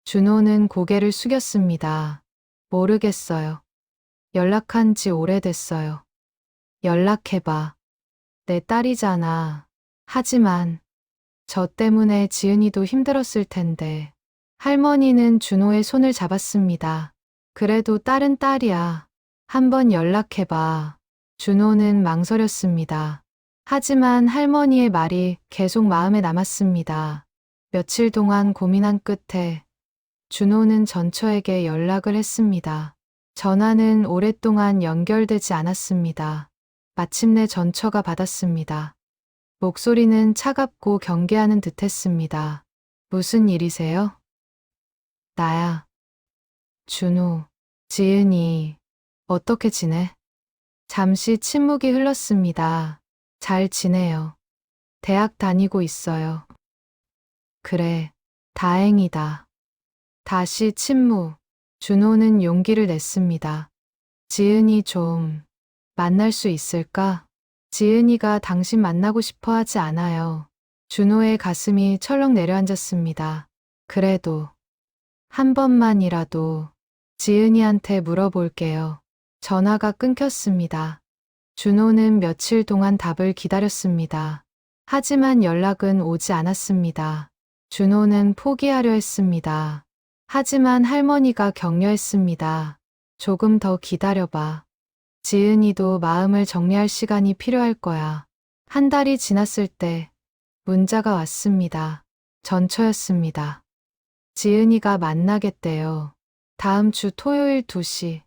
A: 준호는 고개를 숙였습니다. 모르겠어요. 연락한 지 오래됐어요. 연락해봐. 내 딸이잖아. 하지만 저 때문에 지은이도 힘들었을 텐데. 할머니는 준호의 손을 잡았습니다. 그래도 딸은 딸이야. 한번 연락해봐. 준호는 망설였습니다. 하지만 할머니의 말이 계속 마음에 남았습니다. 며칠 동안 고민한 끝에 준호는 전처에게 연락을 했습니다. 전화는 오랫동안 연결되지 않았습니다. 마침내 전처가 받았습니다. 목소리는 차갑고 경계하는 듯 했습니다. 무슨 일이세요? 나야. 준호. 지은이. 어떻게 지내? 잠시 침묵이 흘렀습니다. 잘 지내요. 대학 다니고 있어요. 그래. 다행이다. 다시 침묵. 준호는 용기를 냈습니다. 지은이 좀 만날 수 있을까? 지은이가 당신 만나고 싶어 하지 않아요. 준호의 가슴이 철렁 내려앉았습니다. 그래도 한 번만이라도 지은이한테 물어볼게요. 전화가 끊겼습니다. 준호는 며칠 동안 답을 기다렸습니다. 하지만 연락은 오지 않았습니다. 준호는 포기하려 했습니다. 하지만 할머니가 격려했습니다. 조금 더 기다려봐. 지은이도 마음을 정리할 시간이 필요할 거야. 한 달이 지났을 때 문자가 왔습니다. 전처였습니다. 지은이가 만나겠대요. 다음 주 토요일 2시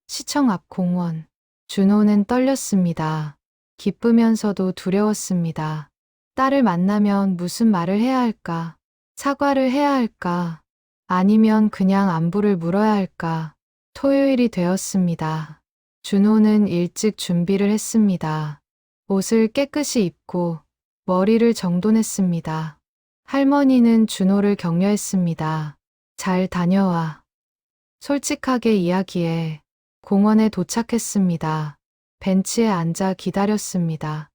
A: 시청 앞 공원. 준호는 떨렸습니다. 기쁘면서도 두려웠습니다. 딸을 만나면 무슨 말을 해야 할까? 사과를 해야 할까? 아니면 그냥 안부를 물어야 할까? 토요일이 되었습니다. 준호는 일찍 준비를 했습니다. 옷을 깨끗이 입고 머리를 정돈했습니다. 할머니는 준호를 격려했습니다. 잘 다녀와. 솔직하게 이야기해. 공원에 도착했습니다. 벤치에 앉아 기다렸습니다.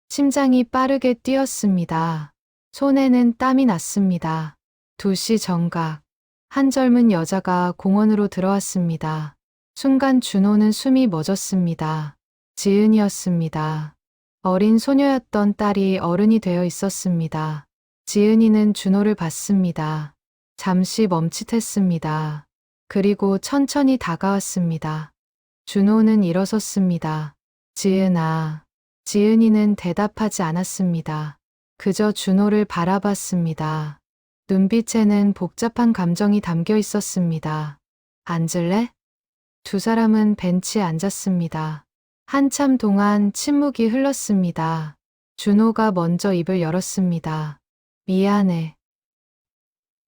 A: 심장이 빠르게 뛰었습니다. 손에는 땀이 났습니다. 2시 정각. 한 젊은 여자가 공원으로 들어왔습니다. 순간 준호는 숨이 멎었습니다. 지은이었습니다. 어린 소녀였던 딸이 어른이 되어 있었습니다. 지은이는 준호를 봤습니다. 잠시 멈칫했습니다. 그리고 천천히 다가왔습니다. 준호는 일어섰습니다. 지은아. 지은이는 대답하지 않았습니다. 그저 준호를 바라봤습니다. 눈빛에는 복잡한 감정이 담겨 있었습니다. 앉을래? 두 사람은 벤치에 앉았습니다. 한참 동안 침묵이 흘렀습니다. 준호가 먼저 입을 열었습니다. 미안해.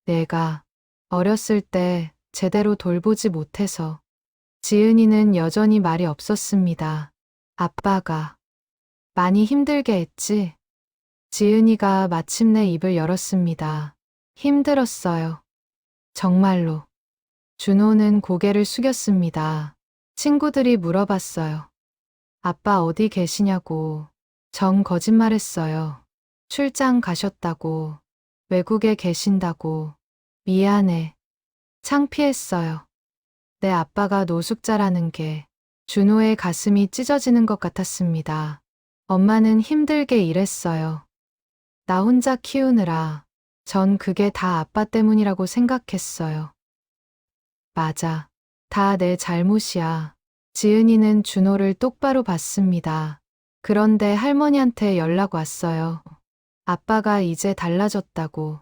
A: 내가 어렸을 때 제대로 돌보지 못해서. 지은이는 여전히 말이 없었습니다. 아빠가 많이 힘들게 했지? 지은이가 마침내 입을 열었습니다. 힘들었어요. 정말로. 준호는 고개를 숙였습니다. 친구들이 물어봤어요. 아빠 어디 계시냐고. 정 거짓말했어요. 출장 가셨다고. 외국에 계신다고. 미안해. 창피했어요. 내 아빠가 노숙자라는 게. 준호의 가슴이 찢어지는 것 같았습니다. 엄마는 힘들게 일했어요. 나 혼자 키우느라. 전 그게 다 아빠 때문이라고 생각했어요. 맞아. 다 내 잘못이야. 지은이는 준호를 똑바로 봤습니다. 그런데 할머니한테 연락 왔어요. 아빠가 이제 달라졌다고.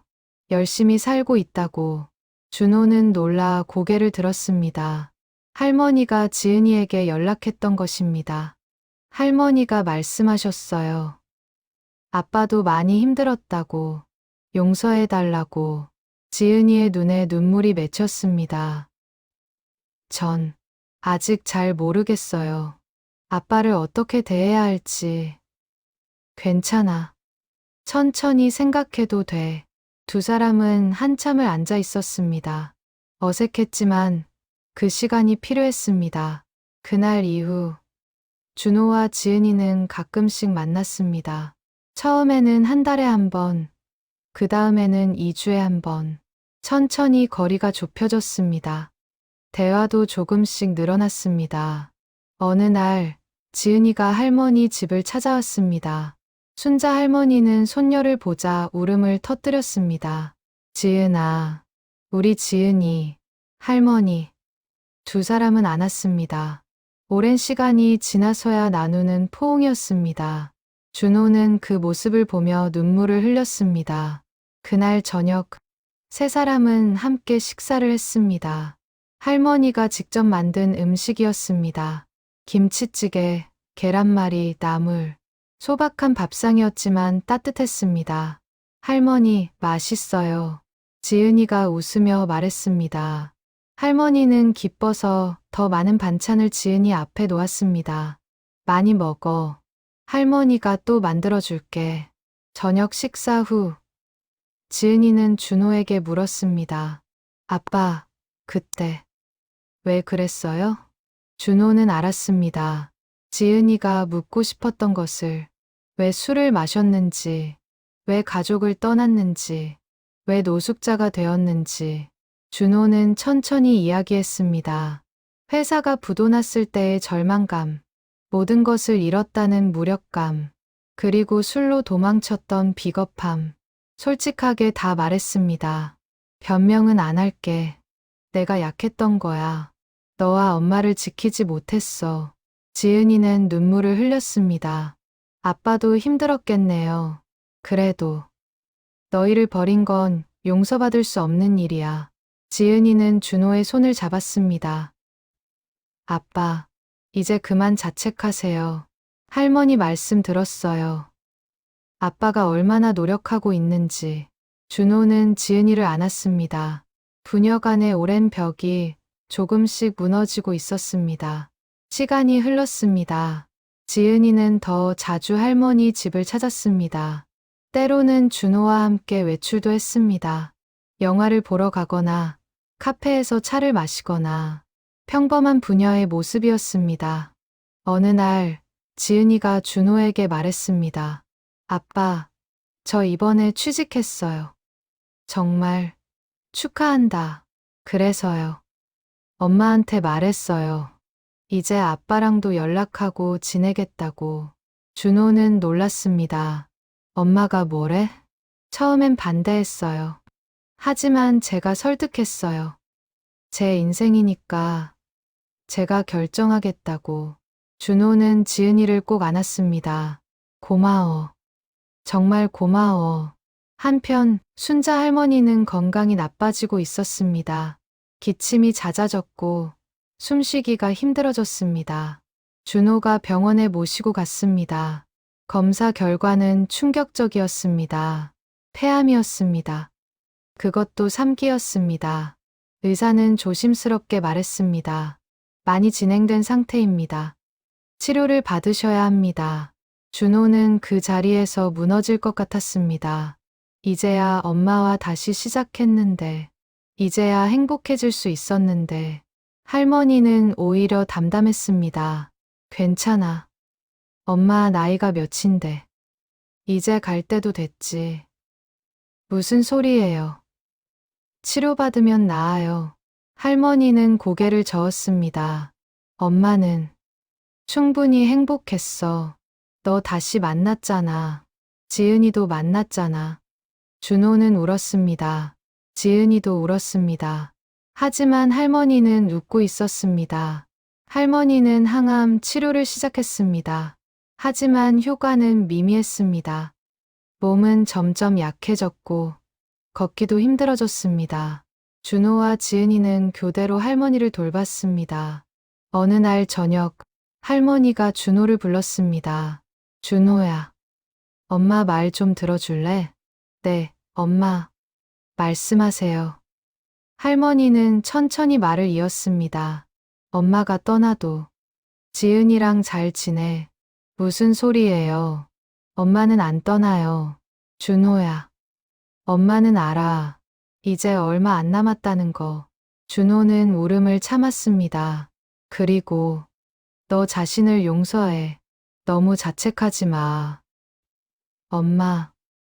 A: 열심히 살고 있다고. 준호는 놀라 고개를 들었습니다. 할머니가 지은이에게 연락했던 것입니다. 할머니가 말씀하셨어요. 아빠도 많이 힘들었다고. 용서해달라고. 지은이의 눈에 눈물이 맺혔습니다. 전 아직 잘 모르겠어요. 아빠를 어떻게 대해야 할지. 괜찮아. 천천히 생각해도 돼. 두 사람은 한참을 앉아 있었습니다. 어색했지만 그 시간이 필요했습니다. 그날 이후 준호와 지은이는 가끔씩 만났습니다. 처음에는 한 달에 한 번, 그 다음에는 2주에 한 번. 천천히 거리가 좁혀졌습니다. 대화도 조금씩 늘어났습니다. 어느 날 지은이가 할머니 집을 찾아왔습니다. 순자 할머니는 손녀를 보자 울음을 터뜨렸습니다. 지은아, 우리 지은이, 할머니. 두 사람은 안았습니다. 오랜 시간이 지나서야 나누는 포옹이었습니다. 준호는 그 모습을 보며 눈물을 흘렸습니다. 그날 저녁, 세 사람은 함께 식사를 했습니다. 할머니가 직접 만든 음식이었습니다. 김치찌개, 계란말이, 나물, 소박한 밥상이었지만 따뜻했습니다. 할머니, 맛있어요. 지은이가 웃으며 말했습니다. 할머니는 기뻐서 더 많은 반찬을 지은이 앞에 놓았습니다. 많이 먹어. 할머니가 또 만들어줄게. 저녁 식사 후, 지은이는 준호에게 물었습니다. 아빠, 그때 왜 그랬어요? 준호는 알았습니다. 지은이가 묻고 싶었던 것을. 왜 술을 마셨는지, 왜 가족을 떠났는지, 왜 노숙자가 되었는지. 준호는 천천히 이야기했습니다. 회사가 부도났을 때의 절망감, 모든 것을 잃었다는 무력감, 그리고 술로 도망쳤던 비겁함. 솔직하게 다 말했습니다. 변명은 안 할게. 내가 약했던 거야. 너와 엄마를 지키지 못했어. 지은이는 눈물을 흘렸습니다. 아빠도 힘들었겠네요. 그래도 너희를 버린 건 용서받을 수 없는 일이야. 지은이는 준호의 손을 잡았습니다. 아빠, 이제 그만 자책하세요. 할머니 말씀 들었어요. 아빠가 얼마나 노력하고 있는지. 준호는 지은이를 안았습니다. 부녀 간의 오랜 벽이 조금씩 무너지고 있었습니다. 시간이 흘렀습니다. 지은이는 더 자주 할머니 집을 찾았습니다. 때로는 준호와 함께 외출도 했습니다. 영화를 보러 가거나 카페에서 차를 마시거나 평범한 부녀의 모습이었습니다. 어느 날 지은이가 준호에게 말했습니다. 아빠, 저 이번에 취직했어요. 정말 축하한다. 그래서요. 엄마한테 말했어요. 이제 아빠랑도 연락하고 지내겠다고. 준호는 놀랐습니다. 엄마가 뭐래? 처음엔 반대했어요. 하지만 제가 설득했어요. 제 인생이니까 제가 결정하겠다고. 준호는 지은이를 꼭 안았습니다. 고마워. 정말 고마워. 한편 순자 할머니는 건강이 나빠지고 있었습니다. 기침이 잦아졌고 숨쉬기가 힘들어졌습니다. 준호가 병원에 모시고 갔습니다. 검사 결과는 충격적이었습니다. 폐암이었습니다. 그것도 3기였습니다. 의사는 조심스럽게 말했습니다. 많이 진행된 상태입니다. 치료를 받으셔야 합니다. 준호는 그 자리에서 무너질 것 같았습니다. 이제야 엄마와 다시 시작했는데, 이제야 행복해질 수 있었는데, 할머니는 오히려 담담했습니다. 괜찮아. 엄마 나이가 몇인데. 이제 갈 때도 됐지. 무슨 소리예요. 치료받으면 나아요. 할머니는 고개를 저었습니다. 엄마는 충분히 행복했어. 너 다시 만났잖아. 지은이도 만났잖아. 준호는 울었습니다. 지은이도 울었습니다. 하지만 할머니는 웃고 있었습니다. 할머니는 항암 치료를 시작했습니다. 하지만 효과는 미미했습니다. 몸은 점점 약해졌고 걷기도 힘들어졌습니다. 준호와 지은이는 교대로 할머니를 돌봤습니다. 어느 날 저녁, 할머니가 준호를 불렀습니다. 준호야, 엄마 말 좀 들어줄래? 네, 엄마. 말씀하세요. 할머니는 천천히 말을 이었습니다. 엄마가 떠나도 지은이랑 잘 지내. 무슨 소리예요? 엄마는 안 떠나요. 준호야. 엄마는 알아. 이제 얼마 안 남았다는 거. 준호는 울음을 참았습니다. 그리고 너 자신을 용서해. 너무 자책하지 마. 엄마,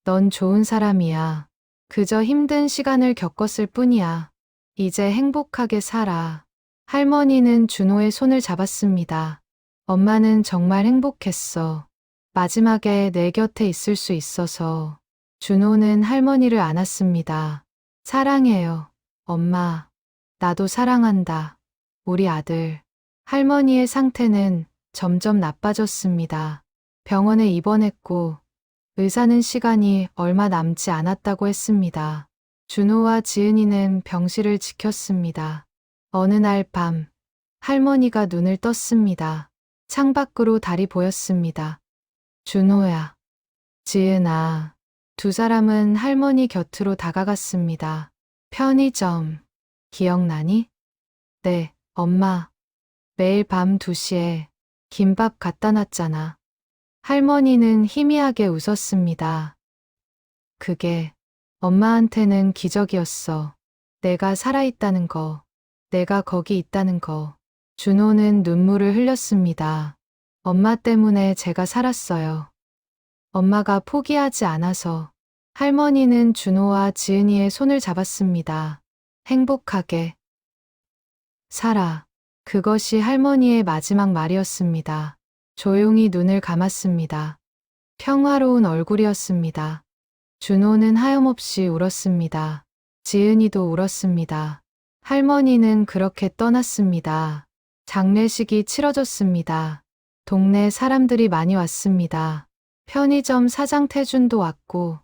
A: 넌 좋은 사람이야. 그저 힘든 시간을 겪었을 뿐이야. 이제 행복하게 살아. 할머니는 준호의 손을 잡았습니다. 엄마는 정말 행복했어. 마지막에 내 곁에 있을 수 있어서. 준호는 할머니를 안았습니다. 사랑해요. 엄마, 나도 사랑한다. 우리 아들. 할머니의 상태는 점점 나빠졌습니다. 병원에 입원했고 의사는 시간이 얼마 남지 않았다고 했습니다. 준호와 지은이는 병실을 지켰습니다. 어느 날 밤, 할머니가 눈을 떴습니다. 창밖으로 달이 보였습니다. 준호야, 지은아. 두 사람은 할머니 곁으로 다가갔습니다. 편의점, 기억나니? 네, 엄마. 매일 밤 2시에 김밥 갖다 놨잖아. 할머니는 희미하게 웃었습니다. 그게 엄마한테는 기적이었어. 내가 살아있다는 거, 내가 거기 있다는 거. 준호는 눈물을 흘렸습니다. 엄마 때문에 제가 살았어요. 엄마가 포기하지 않아서. 할머니는 준호와 지은이의 손을 잡았습니다. 행복하게 살아. 그것이 할머니의 마지막 말이었습니다. 조용히 눈을 감았습니다. 평화로운 얼굴이었습니다. 준호는 하염없이 울었습니다. 지은이도 울었습니다. 할머니는 그렇게 떠났습니다. 장례식이 치러졌습니다. 동네 사람들이 많이 왔습니다. 편의점 사장 태준도 왔고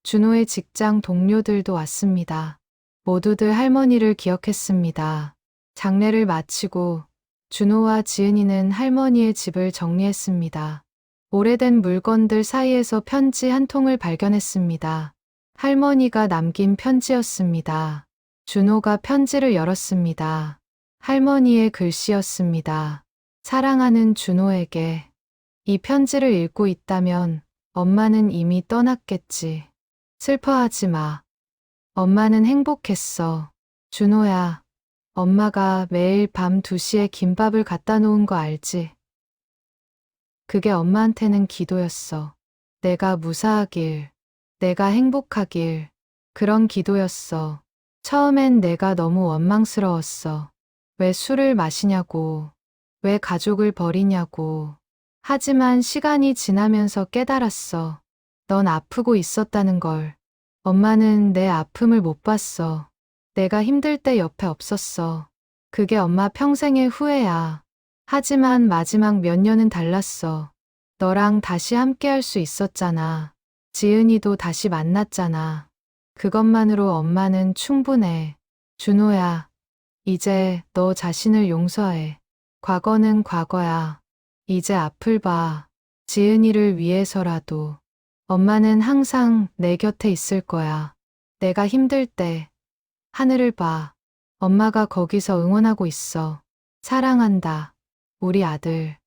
A: 준호의 직장 동료들도 왔습니다. 모두들 할머니를 기억했습니다. 장례를 마치고 준호와 지은이는 할머니의 집을 정리했습니다. 오래된 물건들 사이에서 편지 한 통을 발견했습니다. 할머니가 남긴 편지였습니다. 준호가 편지를 열었습니다. 할머니의 글씨였습니다. 사랑하는 준호에게. 이 편지를 읽고 있다면 엄마는 이미 떠났겠지. 슬퍼하지 마. 엄마는 행복했어. 준호야, 엄마가 매일 밤 2시에 김밥을 갖다 놓은 거 알지? 그게 엄마한테는 기도였어. 내가 무사하길, 내가 행복하길, 그런 기도였어. 처음엔 내가 너무 원망스러웠어. 왜 술을 마시냐고, 왜 가족을 버리냐고. 하지만 시간이 지나면서 깨달았어. 넌 아프고 있었다는 걸. 엄마는 내 아픔을 못 봤어. 내가 힘들 때 옆에 없었어. 그게 엄마 평생의 후회야. 하지만 마지막 몇 년은 달랐어. 너랑 다시 함께 할 수 있었잖아. 지은이도 다시 만났잖아. 그것만으로 엄마는 충분해. 준호야, 이제 너 자신을 용서해. 과거는 과거야. 이제 앞을 봐. 지은이를 위해서라도. 엄마는 항상 내 곁에 있을 거야. 내가 힘들 때 하늘을 봐. 엄마가 거기서 응원하고 있어. 사랑한다. 우리 아들.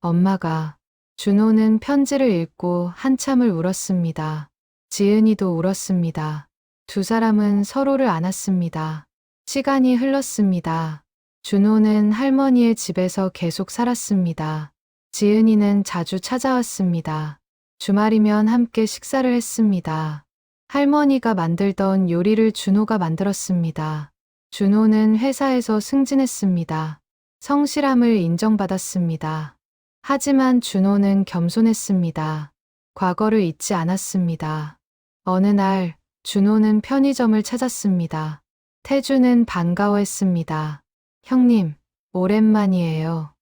A: 엄마가. 준호는 편지를 읽고 한참을 울었습니다. 지은이도 울었습니다. 두 사람은 서로를 안았습니다. 시간이 흘렀습니다. 준호는 할머니의 집에서 계속 살았습니다. 지은이는 자주 찾아왔습니다. 주말이면 함께 식사를 했습니다. 할머니가 만들던 요리를 준호가 만들었습니다. 준호는 회사에서 승진했습니다. 성실함을 인정받았습니다. 하지만 준호는 겸손했습니다. 과거를 잊지 않았습니다. 어느 날 준호는 편의점을 찾았습니다. 태주는 반가워했습니다. 형님, 오랜만이에요.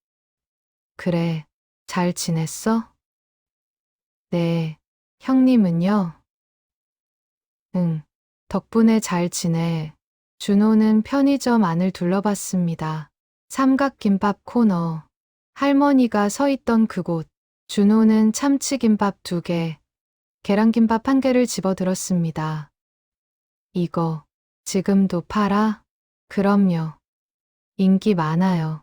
A: 그래, 잘 지냈어? 네, 형님은요? 응, 덕분에 잘 지내. 준호는 편의점 안을 둘러봤습니다. 삼각김밥 코너. 할머니가 서 있던 그곳. 준호는 참치김밥 2개, 계란김밥 1개를 집어들었습니다. 이거 지금도 팔아? 그럼요. 인기 많아요.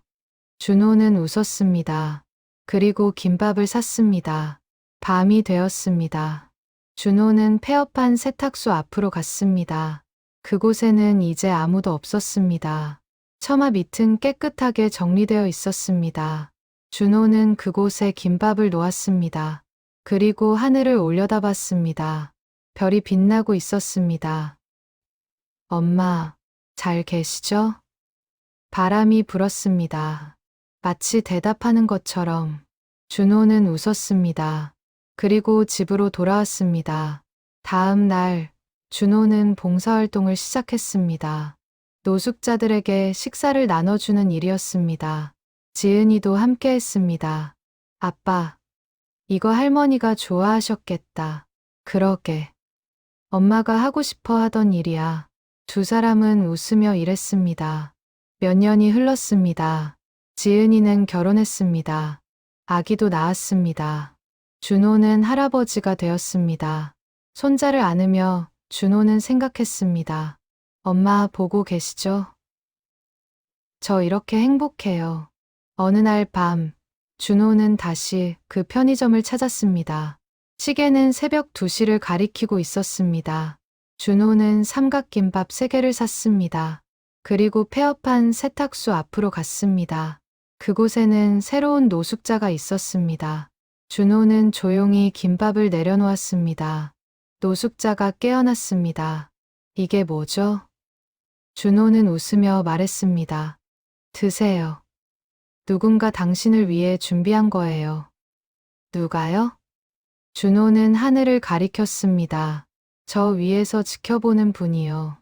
A: 준호는 웃었습니다. 그리고 김밥을 샀습니다. 밤이 되었습니다. 준호는 폐업한 세탁소 앞으로 갔습니다. 그곳에는 이제 아무도 없었습니다. 처마 밑은 깨끗하게 정리되어 있었습니다. 준호는 그곳에 김밥을 놓았습니다. 그리고 하늘을 올려다봤습니다. 별이 빛나고 있었습니다. 엄마, 잘 계시죠? 바람이 불었습니다. 마치 대답하는 것처럼 준호는 웃었습니다. 그리고 집으로 돌아왔습니다. 다음 날 준호는 봉사활동을 시작했습니다. 노숙자들에게 식사를 나눠주는 일이었습니다. 지은이도 함께 했습니다. 아빠, 이거 할머니가 좋아하셨겠다. 그러게. 엄마가 하고 싶어 하던 일이야. 두 사람은 웃으며 일했습니다. 몇 년이 흘렀습니다. 지은이는 결혼했습니다. 아기도 낳았습니다. 준호는 할아버지가 되었습니다. 손자를 안으며 준호는 생각했습니다. 엄마 보고 계시죠? 저 이렇게 행복해요. 어느 날 밤, 준호는 다시 그 편의점을 찾았습니다. 시계는 새벽 2시를 가리키고 있었습니다. 준호는 삼각김밥 3개를 샀습니다. 그리고 폐업한 세탁소 앞으로 갔습니다. 그곳에는 새로운 노숙자가 있었습니다. 준호는 조용히 김밥을 내려놓았습니다. 노숙자가 깨어났습니다. 이게 뭐죠? 준호는 웃으며 말했습니다. 드세요. 누군가 당신을 위해 준비한 거예요. 누가요? 준호는 하늘을 가리켰습니다. 저 위에서 지켜보는 분이요.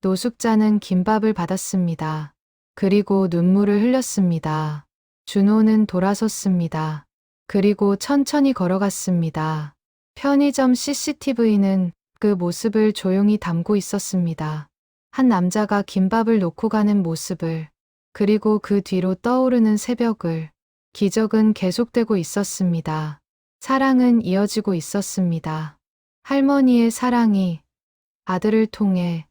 A: 노숙자는 김밥을 받았습니다. 그리고 눈물을 흘렸습니다. 준호는 돌아섰습니다. 그리고 천천히 걸어갔습니다. 편의점 CCTV는 그 모습을 조용히 담고 있었습니다. 한 남자가 김밥을 놓고 가는 모습을, 그리고 그 뒤로 떠오르는 새벽을. 기적은 계속되고 있었습니다. 사랑은 이어지고 있었습니다. 할머니의 사랑이 아들을 통해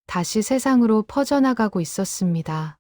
A: 다시 세상으로 퍼져나가고 있었습니다.